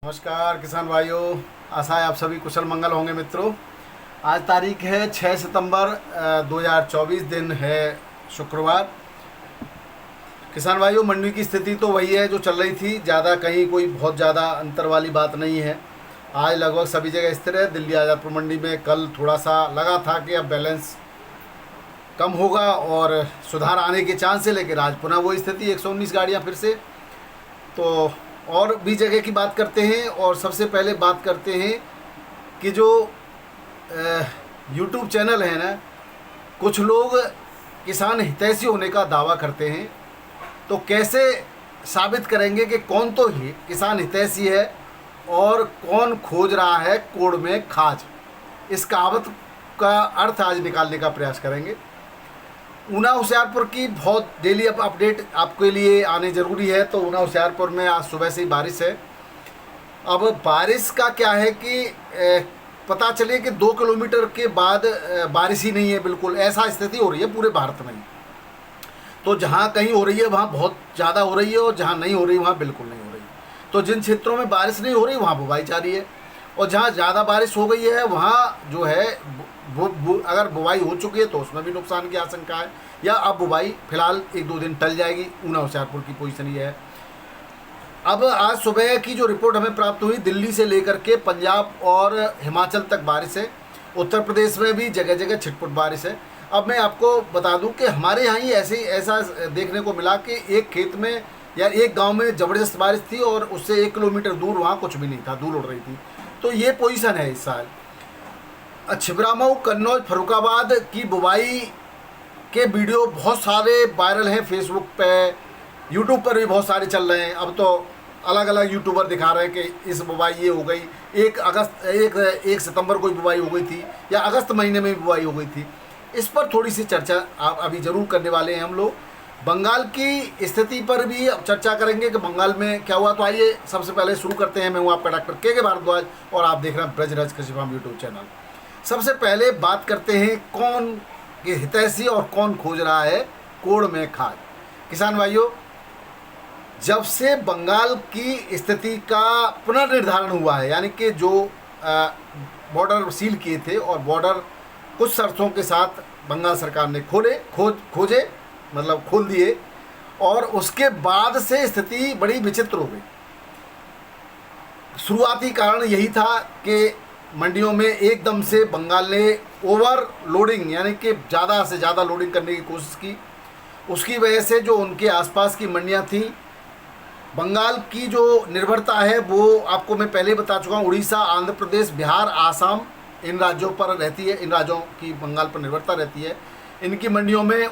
नमस्कार किसान भाइयों, आशा है आप सभी कुशल मंगल होंगे। मित्रों, आज तारीख है 6 सितंबर 2024, दिन है शुक्रवार। किसान भाइयों, मंडी की स्थिति तो वही है जो चल रही थी, ज़्यादा कहीं कोई बहुत ज़्यादा अंतर वाली बात नहीं है। आज लगभग सभी जगह स्थिर है। दिल्ली आज़ादपुर मंडी में कल थोड़ा सा लगा था कि अब बैलेंस कम होगा और सुधार आने के चांस है, लेकिन आज पुनः वही स्थिति, 119 गाड़ियाँ फिर से। तो और भी जगह की बात करते हैं, और सबसे पहले बात करते हैं कि जो यूट्यूब चैनल है ना, कुछ लोग किसान हितैषी होने का दावा करते हैं। तो कैसे साबित करेंगे कि कौन तो ही किसान हितैषी है और कौन खोज रहा है कोड़ में खाज? इस कहावत का अर्थ आज निकालने का प्रयास करेंगे। ऊना होशियारपुर की बहुत डेली अपडेट आपके लिए आने ज़रूरी है। तो ऊना होशियारपुर में आज सुबह से ही बारिश है। अब बारिश का क्या है कि पता चले कि 2 किलोमीटर के बाद बारिश ही नहीं है, बिल्कुल ऐसा स्थिति हो रही है पूरे भारत में। तो जहाँ कहीं हो रही है वहाँ बहुत ज़्यादा हो रही है, और जहाँ नहीं हो रही वहाँ बिल्कुल नहीं हो रही। तो जिन क्षेत्रों में बारिश नहीं हो रही वहाँ बुवाई जारी है, और जहाँ ज़्यादा बारिश हो गई है वहाँ जो है अगर बुवाई हो चुकी है तो उसमें भी नुकसान की आशंका है, या अब बुवाई फिलहाल 1-2 दिन टल जाएगी। ऊना होशियारपुर की पोजीशन ये है। अब आज सुबह की जो रिपोर्ट हमें प्राप्त हुई, दिल्ली से लेकर के पंजाब और हिमाचल तक बारिश है। उत्तर प्रदेश में भी जगह जगह छिटपुट बारिश है। अब मैं आपको बता दूं कि हमारे यहाँ ही ऐसा देखने को मिला कि एक खेत में या एक गांव में ज़बरदस्त बारिश थी, और उससे 1 किलोमीटर दूर वहाँ कुछ भी नहीं था, धूल उड़ रही थी। तो ये पोजीशन है इस साल। छिबरामऊ, कन्नौज, फर्रुखाबाद की बुवाई के वीडियो बहुत सारे वायरल हैं फेसबुक पे, यूट्यूब पर भी बहुत सारे चल रहे हैं। अब तो अलग अलग यूट्यूबर दिखा रहे हैं कि इस बुवाई ये हो गई, 1 सितंबर को बुवाई हो गई थी, या अगस्त महीने में बुवाई हो गई थी। इस पर थोड़ी सी चर्चा अभी ज़रूर करने वाले हैं हम लोग। बंगाल की स्थिति पर भी अब चर्चा करेंगे कि बंगाल में क्या हुआ। तो आइए सबसे पहले शुरू करते हैं। मैं हूँ आपका डॉक्टर के भारद्वाज, और आप देख रहे हैं ब्रजराज कृषि फार्म यूट्यूब चैनल। सबसे पहले बात करते हैं कौन के हितैषी और कौन खोज रहा है कोड़ में खाद। किसान भाइयों, जब से बंगाल की स्थिति का पुनर्निर्धारण हुआ है, यानी कि जो बॉर्डर सील किए थे और बॉर्डर कुछ शर्तों के साथ बंगाल सरकार ने खोजे मतलब खोल दिए, और उसके बाद से स्थिति बड़ी विचित्र हो गई। शुरुआती कारण यही था कि मंडियों में एकदम से बंगाल ने ओवरलोडिंग, यानी कि ज़्यादा से ज़्यादा लोडिंग करने की कोशिश की। उसकी वजह से जो उनके आसपास की मंडियां थीं, बंगाल की जो निर्भरता है वो आपको मैं पहले बता चुका हूँ, उड़ीसा, आंध्र प्रदेश, बिहार, आसाम, इन राज्यों पर रहती है। इन राज्यों की बंगाल पर निर्भरता रहती है। इनकी मंडियों में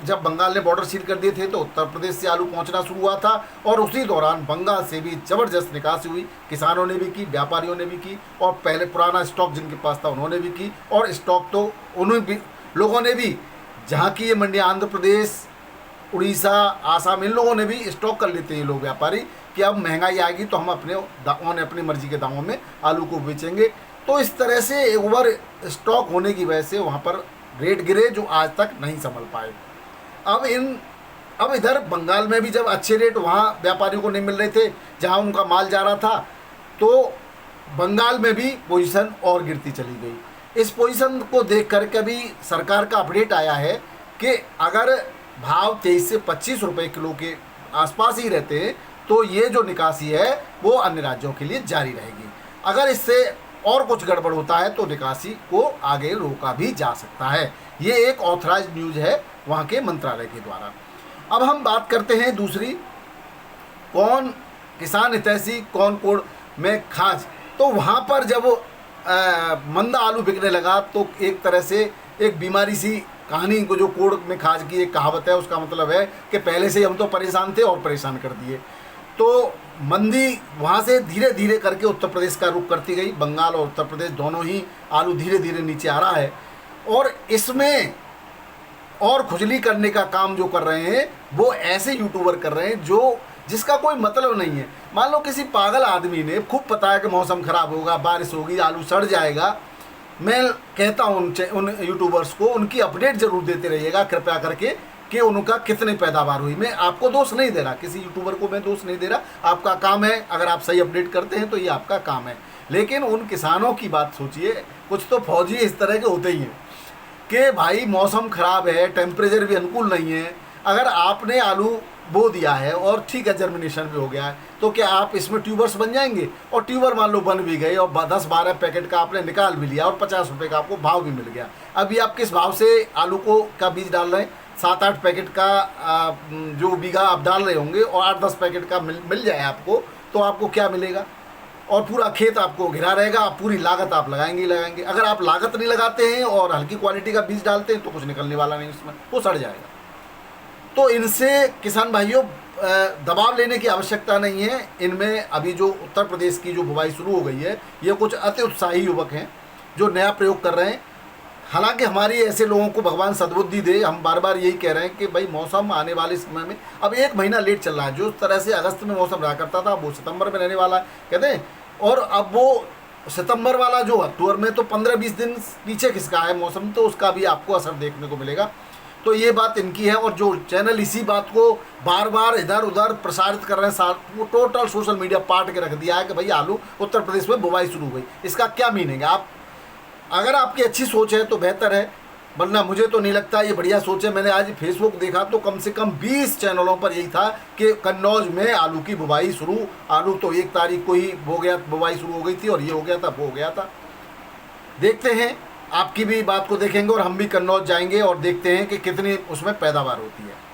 जब बंगाल ने बॉर्डर सील कर दिए थे तो उत्तर प्रदेश से आलू पहुंचना शुरू हुआ था, और उसी दौरान बंगाल से भी ज़बरदस्त निकासी हुई। किसानों ने भी की, व्यापारियों ने भी की, और पहले पुराना स्टॉक जिनके पास था उन्होंने भी की, और स्टॉक तो उन्होंने भी लोगों ने भी, जहाँ की ये मंडियाँ आंध्र प्रदेश, उड़ीसा, आसाम, इन लोगों ने भी स्टॉक कर लेते हैं ये लोग व्यापारी, कि अब महंगाई आएगी तो हम अपनी मर्जी के दामों में आलू को बेचेंगे। तो इस तरह से ओवर स्टॉक होने की वजह से वहाँ पर रेट गिरे, जो आज तक नहीं संभल पाए। अब इधर बंगाल में भी जब अच्छे रेट वहाँ व्यापारियों को नहीं मिल रहे थे जहाँ उनका माल जा रहा था, तो बंगाल में भी पोजीशन और गिरती चली गई। इस पोजीशन को देख कर के भी सरकार का अपडेट आया है कि अगर भाव 23 से 25 रुपये किलो के आसपास ही रहते हैं तो ये जो निकासी है वो अन्य राज्यों के लिए जारी रहेगी। अगर इससे और कुछ गड़बड़ होता है तो निकासी को आगे रोका भी जा सकता है। ये एक ऑथराइज्ड न्यूज़ है वहाँ के मंत्रालय के द्वारा। अब हम बात करते हैं दूसरी, कौन किसान हितैषी, कौन कोड़ में खाज। तो वहाँ पर जब मंदा आलू बिकने लगा तो एक तरह से एक बीमारी सी कहानी को, जो कोड़ में खाज की एक कहावत है, उसका मतलब है कि पहले से हम तो परेशान थे और परेशान कर दिए। तो मंदी वहाँ से धीरे धीरे करके उत्तर प्रदेश का रुख करती गई। बंगाल और उत्तर प्रदेश दोनों ही आलू धीरे धीरे नीचे आ रहा है, और इसमें और खुजली करने का काम जो कर रहे हैं वो ऐसे यूट्यूबर कर रहे हैं जिसका कोई मतलब नहीं है। मान लो किसी पागल आदमी ने खूब पता है कि मौसम ख़राब होगा, बारिश होगी, आलू सड़ जाएगा। मैं कहता हूँ उन यूट्यूबर्स को उनकी अपडेट ज़रूर देते रहिएगा कृपया करके, कि उनका कितनी पैदावार हुई। मैं आपको दोष नहीं दे रहा, किसी यूट्यूबर को मैं दोष नहीं दे रहा, आपका काम है, अगर आप सही अपडेट करते हैं तो ये आपका काम है। लेकिन उन किसानों की बात सोचिए, कुछ तो फौजी इस तरह के होते ही हैं कि भाई मौसम ख़राब है, टेम्परेचर भी अनुकूल नहीं है, अगर आपने आलू बो दिया है और ठीक है जर्मिनेशन भी हो गया है, तो क्या आप इसमें ट्यूबर्स बन जाएंगे? और ट्यूबर मान लो बन भी गए और 10-12 पैकेट का आपने निकाल भी लिया और 50 रुपये का आपको भाव भी मिल गया। अभी आप किस भाव से आलू को का बीज डाल रहे हैं? 7-8 पैकेट का जो बीघा आप डाल रहे होंगे और 8-10 पैकेट का मिल जाए आपको, तो आपको क्या मिलेगा? और पूरा खेत आपको घिरा रहेगा, पूरी लागत आप लगाएंगे ही लगाएंगे। अगर आप लागत नहीं लगाते हैं और हल्की क्वालिटी का बीज डालते हैं तो कुछ निकलने वाला नहीं, उसमें वो सड़ जाएगा। तो इनसे किसान भाइयों दबाव लेने की आवश्यकता नहीं है। इनमें अभी जो उत्तर प्रदेश की जो बुवाई शुरू हो गई है, ये कुछ अति उत्साही युवक हैं जो नया प्रयोग कर रहे हैं। हालांकि हमारी ऐसे लोगों को भगवान सद्बुद्धि दे, हम बार बार यही कह रहे हैं कि भाई मौसम आने वाले समय में अब 1 महीना लेट चल रहा है। जो तरह से अगस्त में मौसम रहा करता था वो सितंबर में रहने वाला है कहते हैं, और अब वो सितंबर वाला जो अक्टूबर में तो 15-20 दिन पीछे खिसका है मौसम, तो उसका भी आपको असर देखने को मिलेगा। तो ये बात इनकी है। और जो चैनल इसी बात को बार बार इधर उधर प्रसारित कर रहे हैं, वो टोटल सोशल मीडिया पार्ट के रख दिया है कि भाई आलू उत्तर प्रदेश में बुवाई शुरू हो गई। इसका क्या मीनिंग है? आप अगर आपकी अच्छी सोच है तो बेहतर है, वरना मुझे तो नहीं लगता ये बढ़िया सोच है। मैंने आज फेसबुक देखा तो कम से कम 20 चैनलों पर यही था कि कन्नौज में आलू की बुवाई शुरू, आलू तो 1 तारीख को ही हो गया, बुवाई शुरू हो गई थी और ये हो गया था, वो हो गया था। देखते हैं, आपकी भी बात को देखेंगे और हम भी कन्नौज जाएंगे और देखते हैं कि कितनी उसमें पैदावार होती है।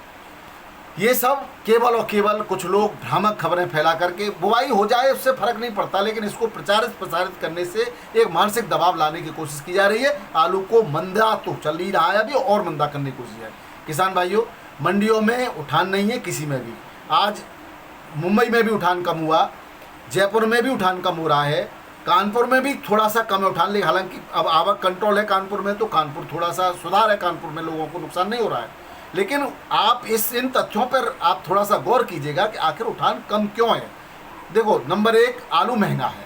ये सब केवल और केवल कुछ लोग भ्रामक खबरें फैला करके, बुवाई हो जाए उससे फ़र्क नहीं पड़ता, लेकिन इसको प्रचारित प्रसारित करने से एक मानसिक दबाव लाने की कोशिश की जा रही है। आलू को मंदा तो चल ही रहा है अभी, और मंदा करने की कोशिश है। किसान भाइयों, मंडियों में उठान नहीं है किसी में भी। आज मुंबई में भी उठान कम हुआ, जयपुर में भी उठान कम हो रहा है, कानपुर में भी थोड़ा सा कम है उठान, लेकिन हालांकि अब आवक कंट्रोल है कानपुर में, तो कानपुर थोड़ा सा सुधार है, कानपुर में लोगों को नुकसान नहीं हो रहा है। लेकिन आप इन तथ्यों पर आप थोड़ा सा गौर कीजिएगा कि आखिर उठान कम क्यों है। देखो, नंबर 1, आलू महंगा है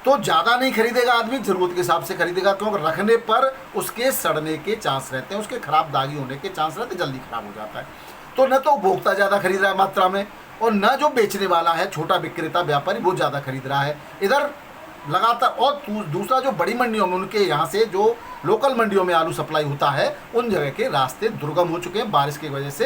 तो ज़्यादा नहीं खरीदेगा आदमी, ज़रूरत के हिसाब से खरीदेगा, क्योंकि रखने पर उसके सड़ने के चांस रहते हैं, उसके खराब दागी होने के चांस रहते हैं, जल्दी खराब हो जाता है। तो न तो उपभोक्ता ज़्यादा खरीद रहा है मात्रा में, और न जो बेचने वाला है छोटा विक्रेता व्यापारी वो ज़्यादा खरीद रहा है इधर लगातार। और दूसरा, जो बड़ी मंडियों में उनके यहाँ से जो लोकल मंडियों में आलू सप्लाई होता है, उन जगह के रास्ते दुर्गम हो चुके हैं, बारिश की वजह से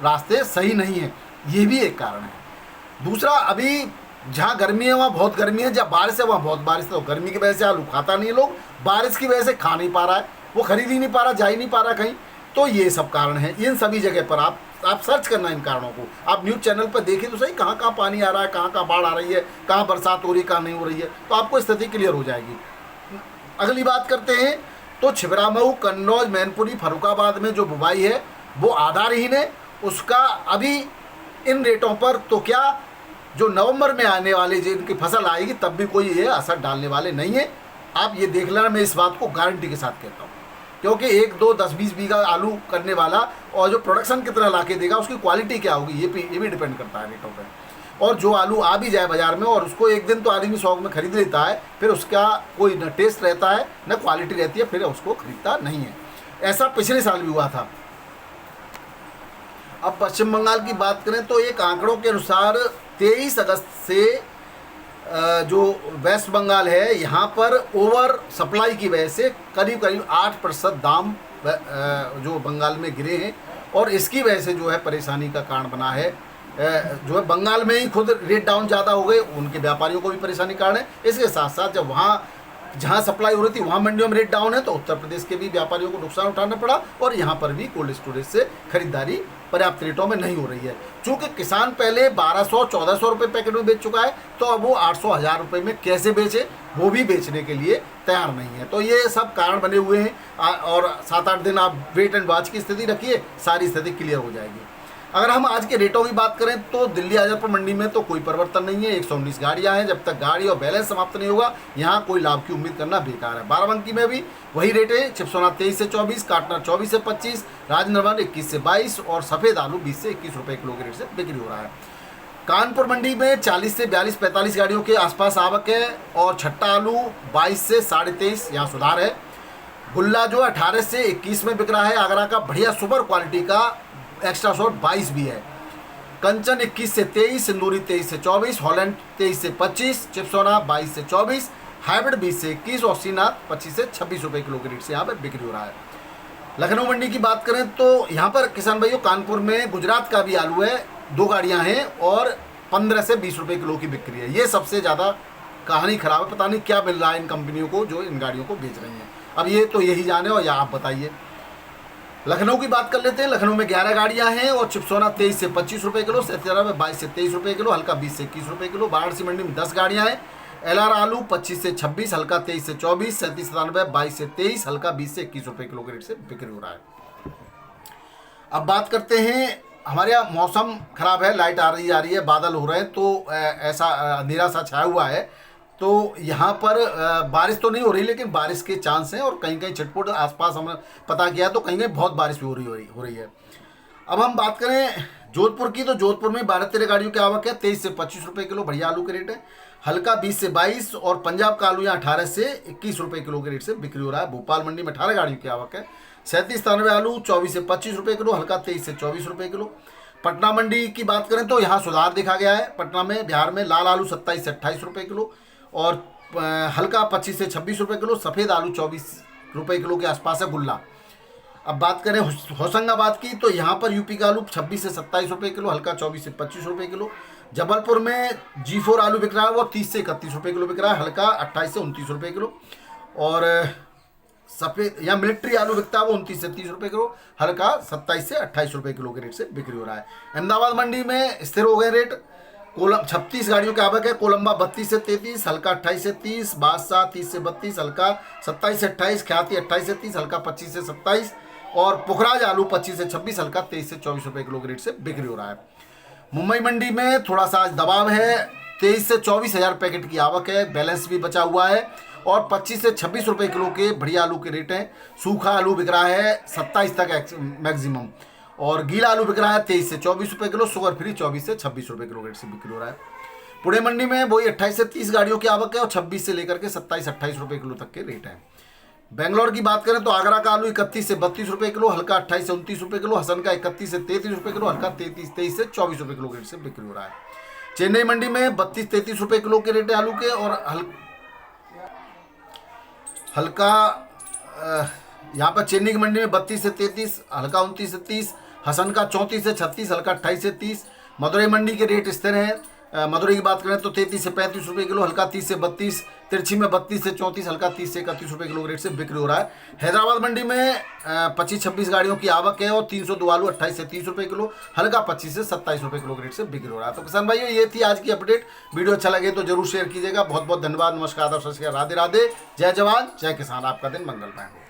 रास्ते सही नहीं हैं, ये भी एक कारण है। दूसरा, अभी जहाँ गर्मी है वहाँ बहुत गर्मी है, जहाँ बारिश है वहाँ बहुत बारिश है, तो गर्मी की वजह से आलू खाता नहीं है लोग, बारिश की वजह से खा नहीं पा रहा है, वो खरीद ही नहीं पा रहा, जा ही नहीं पा रहा कहीं। तो ये सब कारण है। इन सभी जगह पर आप सर्च करना इन कारणों को, आप न्यूज़ चैनल पर देखिए तो सही, कहाँ कहाँ पानी आ रहा है, कहाँ कहाँ बाढ़ आ रही है, कहाँ बरसात हो रही है, कहाँ नहीं हो रही है, तो आपको स्थिति क्लियर हो जाएगी। अगली बात करते हैं तो छिबरामऊ, कन्नौज, मैनपुरी, फर्रुखाबाद में जो बुवाई है वो आधारहीन है। उसका अभी इन रेटों पर तो क्या, जो नवंबर में आने वाले जिनकी फसल आएगी तब भी कोई ये असर डालने वाले नहीं है। आप ये देख लेना, मैं इस बात को गारंटी के साथ कहता हूँ, क्योंकि 1, 2, 10, 20 बीघा आलू करने वाला और जो प्रोडक्शन कितना ला के देगा, उसकी क्वालिटी क्या होगी, ये भी डिपेंड करता है रेटों पर। और जो आलू आ भी जाए बाज़ार में और उसको एक दिन तो आदमी शौक में खरीद लेता है, फिर उसका कोई न टेस्ट रहता है न क्वालिटी रहती है, फिर उसको खरीदता नहीं है। ऐसा पिछले साल भी हुआ था। अब पश्चिम बंगाल की बात करें तो एक आंकड़ों के अनुसार 23 अगस्त से जो वेस्ट बंगाल है, यहाँ पर ओवर सप्लाई की वजह से करीब करीब 8% दाम जो बंगाल में गिरे हैं, और इसकी वजह से जो है परेशानी का कारण बना है। जो है बंगाल में ही खुद रेट डाउन ज़्यादा हो गए, उनके व्यापारियों को भी परेशानी कारण है। इसके साथ साथ जब वहाँ जहाँ सप्लाई हो रही थी वहाँ मंडियों में रेट डाउन है, तो उत्तर प्रदेश के भी व्यापारियों को नुकसान उठाना पड़ा, और यहाँ पर भी कोल्ड स्टोरेज से खरीदारी पर्याप्त रेटों में नहीं हो रही है। चूँकि किसान पहले 1200-1400 रुपये पैकेट में बेच चुका है, तो अब वो 800-1000 रुपये में कैसे बेचे, वो भी बेचने के लिए तैयार नहीं है। तो ये सब कारण बने हुए हैं, और 7-8 दिन आप वेट एंड वॉच की स्थिति रखिए, सारी स्थिति क्लियर हो जाएगी। अगर हम आज के रेटों की बात करें तो दिल्ली हाजीपुर मंडी में तो कोई परिवर्तन नहीं है, 119 गाड़ियाँ हैं। जब तक गाड़ी और बैलेंस समाप्त नहीं होगा, यहाँ कोई लाभ की उम्मीद करना बेकार है। बाराबंकी में भी वही रेट है, चिपसोना 23 से 24, काटना 24 से 25, राजनरवन 21 से 22, और सफ़ेद आलू 20 से 21 रुपये किलो के रेट से बिक्री हो रहा है। कानपुर मंडी में 40 से 42-45 गाड़ियों के आसपास आवक है, और छट्टा आलू 22 से 23.5, यहाँ सुधार है। गुल्ला जो 18 से 21 में बिक रहा है। आगरा का बढ़िया सुपर क्वालिटी का एक्स्ट्रा शॉर्ट 22 भी है। कंचन 21 से 23, सिंदूरी 23 से 24, हॉलैंड 23 से 25, चिप्सोना 22 से 24, हाइब्रिड 20 से 21 और सीनाथ 25 से 26 रुपये किलो के रेट से यहाँ पर बिक्री हो रहा है। लखनऊ मंडी की बात करें तो यहाँ पर किसान भाइयों कानपुर में गुजरात का भी आलू है, 2 गाड़ियाँ हैं और 15 से 20 रुपये किलो की बिक्री है। ये सबसे ज़्यादा कहानी खराब है, पता नहीं क्या मिल रहा है इन कंपनियों को जो इन गाड़ियों को बेच रही हैं। अब ये तो यही जाने और या आप बताइए। लखनऊ की बात कर लेते हैं। लखनऊ में 11 गाड़ियां हैं और चिप्सोना 23 से 25 रुपये किलो, सैतीरा में 22 से 23 रुपये किलो, हल्का 20 से 21 रुपये किलो। वाराणसी मंडी में 10 गाड़ियां हैं। LR आलू 25 से 26, हल्का 23 से 24, 3797 22 से 23, हल्का 20 से 21 रुपये किलो के रेट से बिक्री हो रहा है। अब बात करते हैं, हमारे यहाँ मौसम खराब है, लाइट आ रही है, बादल हो रहे हैं, तो ऐसा अंधेरा सा छाया हुआ है। तो यहाँ पर बारिश तो नहीं हो रही, लेकिन बारिश के चांस हैं और कहीं कहीं छिटपुट आसपास हमने पता किया तो कहीं कहीं बहुत बारिश भी हो रही है। अब हम बात करें जोधपुर की, तो जोधपुर में 12-13 गाड़ियों की आवक है, 23 से 25 रुपये किलो बढ़िया आलू के रेट है। हल्का 20 से 22 और पंजाब का आलू यहाँ 18 से 21 रुपये किलो के रेट से बिक्री हो रहा है। भोपाल मंडी में 18 गाड़ियों की आवक है, 3793 आलू 24 से 25 रुपये किलो, हल्का 23 से 24 रुपये किलो। पटना मंडी की बात करें तो यहाँ सुधार देखा गया है। पटना में बिहार में लाल आलू 27 से 28 रुपये किलो और हल्का 25 से 26 रुपये किलो, सफ़ेद आलू 24 रुपये किलो के आसपास है गुल्ला। अब बात करें होशंगाबाद की, तो यहाँ पर यूपी का आलू 26 से 27 रुपये किलो, हल्का 24 से 25 रुपये किलो। जबलपुर में G4 आलू बिक रहा है, वो 30 से 31 रुपये किलो बिक रहा है, हल्का 28 से 29 रुपये किलो। और सफ़ेद या मिलिट्री आलू बिकता है, वो 29 से 30 रुपये किलो, हल्का 27 से 28 रुपये किलो के रेट से बिक्री हो रहा है। अहमदाबाद मंडी में स्थिर हो गए रेट। 36 गाड़ियों की आवक है। कोलंबा 32 से 33, हल्का 28 से 30, बादशाह 30 से 32, हल्का 27 से 28, ख्याति 28 से 30, हल्का 25 से 27 और पुखराज आलू 25 से 26, हल्का 23 से 24 रुपये किलो के रेट से बिक्री हो रहा है। मुंबई मंडी में थोड़ा सा आज दबाव है, 23 से 24 हज़ार पैकेट की आवक है, बैलेंस भी बचा हुआ है और 25 से 26 रुपये किलो के बढ़िया आलू के रेट हैं। सूखा आलू बिक रहा है 27 तक मैक्सिमम और गीला आलू बिक रहा है 23 से 24 रुपये किलो, शुगर फ्री 24 से 26 रुपये किलो रेट से बिक्री हो रहा है। पुणे मंडी में वही 28 से 30 गाड़ियों की आवक है और 26 से लेकर के 27-28 रुपये किलो तक के रेट हैं। बेंगलोर की बात करें तो आगरा का आलू 31 से 32 रुपये किलो, हल्का 28 से 29 रुपये किलो, हसन का 31 से 33 रुपये किलो, हल्का 23 से 24 रुपये किलो रेट से बिक्री हो रहा है। चेन्नई मंडी में 32-33 रुपये किलो के रेट है आलू के और हल्का यहाँ पर चेन्नई की मंडी में 32 से 33, हल्का 29 से 30, हसन का 34 से 36, हल्का 28 से 30। मदुरई मंडी के रेट स्थिर हैं। मदुरई की बात करें तो 33 से 35 रुपये किलो, हल्का 30 से 32, तिरछी में 32 से 34, हल्का 30 से 31 रुपये किलो रेट से बिक्री हो रहा है। हैदराबाद मंडी में 25-26 गाड़ियों की आवक है और 302 आलू 28 से 30 रुपये किलो, हल्का 25 से 27 रुपये किलो रेट से बिक्री हो रहा है। तो किसान भाइयों ये थी आज की अपडेट। वीडियो अच्छा लगे तो जरूर शेयर कीजिएगा। बहुत बहुत धन्यवाद। नमस्कार, राधे राधे, जय जवान जय किसान। आपका दिन मंगलमय हो।